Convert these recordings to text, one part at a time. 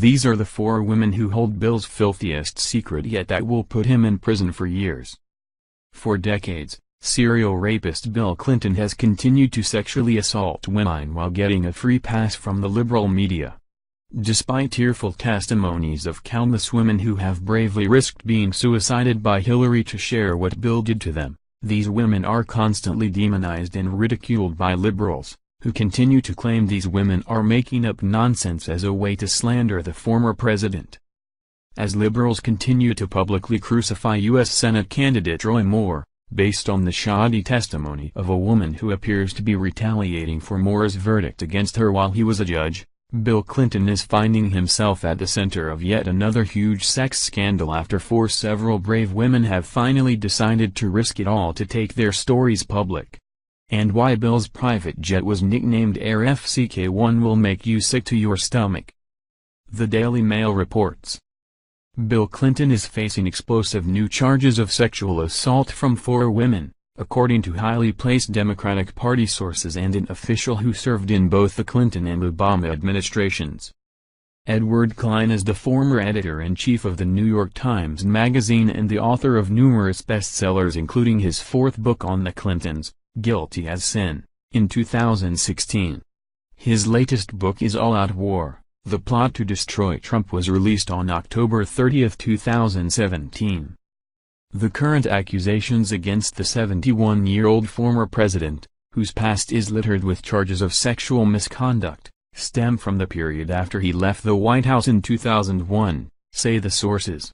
These are the 4 women who hold Bill's filthiest secret yet that will put him in prison for years. For decades, serial rapist Bill Clinton has continued to sexually assault women while getting a free pass from the liberal media. Despite tearful testimonies of countless women who have bravely risked being suicided by Hillary to share what Bill did to them, these women are constantly demonized and ridiculed by liberals, who continue to claim these women are making up nonsense as a way to slander the former president. As liberals continue to publicly crucify U.S. Senate candidate Roy Moore, based on the shoddy testimony of a woman who appears to be retaliating for Moore's verdict against her while he was a judge, Bill Clinton is finding himself at the center of yet another huge sex scandal after several brave women have finally decided to risk it all to take their stories public. And why Bill's private jet was nicknamed Air FCK-1 will make you sick to your stomach. The Daily Mail reports. Bill Clinton is facing explosive new charges of sexual assault from 4 women, according to highly placed Democratic Party sources and an official who served in both the Clinton and Obama administrations. Edward Klein is the former editor-in-chief of the New York Times Magazine and the author of numerous bestsellers including his 4th book on the Clintons, Guilty as Sin, in 2016. His latest book is All Out War: The Plot to Destroy Trump was released on October 30, 2017. The current accusations against the 71-year-old former president, whose past is littered with charges of sexual misconduct, stem from the period after he left the White House in 2001, say the sources.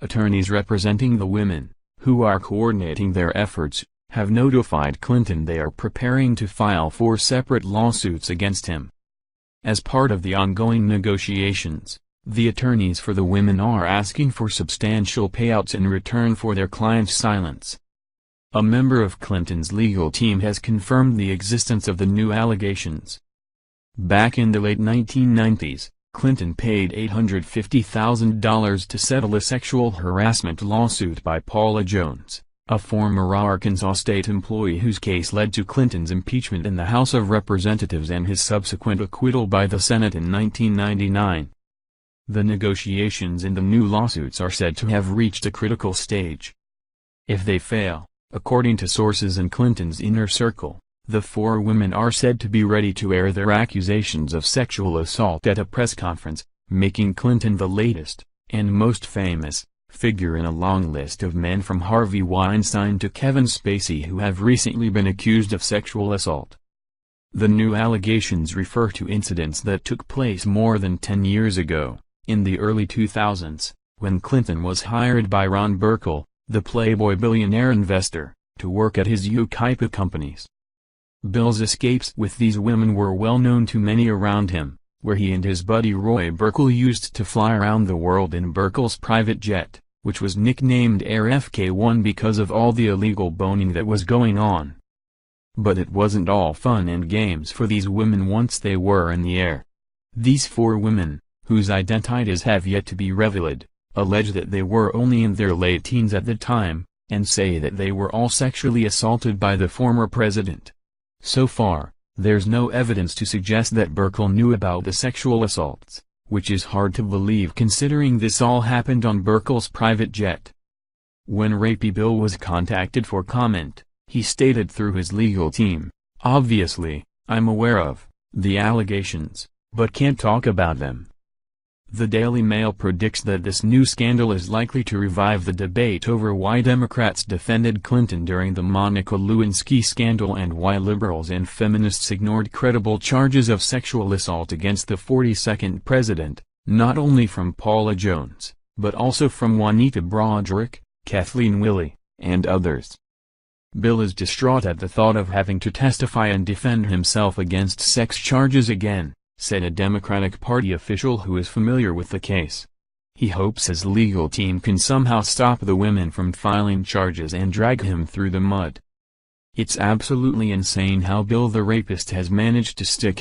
Attorneys representing the women, who are coordinating their efforts, have notified Clinton they are preparing to file 4 separate lawsuits against him. As part of the ongoing negotiations, the attorneys for the women are asking for substantial payouts in return for their clients' silence. A member of Clinton's legal team has confirmed the existence of the new allegations. Back in the late 1990s, Clinton paid $850,000 to settle a sexual harassment lawsuit by Paula Jones, a former Arkansas state employee whose case led to Clinton's impeachment in the House of Representatives and his subsequent acquittal by the Senate in 1999. The negotiations in the new lawsuits are said to have reached a critical stage. If they fail, according to sources in Clinton's inner circle, the 4 women are said to be ready to air their accusations of sexual assault at a press conference, making Clinton the latest, and most famous, figure in a long list of men from Harvey Weinstein to Kevin Spacey who have recently been accused of sexual assault. The new allegations refer to incidents that took place more than 10 years ago, in the early 2000s, when Clinton was hired by Ron Burkle, the Playboy billionaire investor, to work at his Yucaipa companies. Bill's escapes with these women were well known to many around him, where he and his buddy Roy Burkle used to fly around the world in Burkle's private jet, which was nicknamed Air FK-1 because of all the illegal boning that was going on. But it wasn't all fun and games for these women once they were in the air. These 4 women, whose identities have yet to be revealed, allege that they were only in their late teens at the time, and say that they were all sexually assaulted by the former president. So far, there's no evidence to suggest that Burkle knew about the sexual assaults, which is hard to believe considering this all happened on Burkle's private jet. When Rapey Bill was contacted for comment, he stated through his legal team, "Obviously, I'm aware of the allegations, but can't talk about them." The Daily Mail predicts that this new scandal is likely to revive the debate over why Democrats defended Clinton during the Monica Lewinsky scandal and why liberals and feminists ignored credible charges of sexual assault against the 42nd president, not only from Paula Jones, but also from Juanita Broaddrick, Kathleen Willey, and others. Bill is distraught at the thought of having to testify and defend himself against sex charges again, said a Democratic Party official who is familiar with the case. He hopes his legal team can somehow stop the women from filing charges and drag him through the mud. It's absolutely insane how Bill the rapist has managed to stick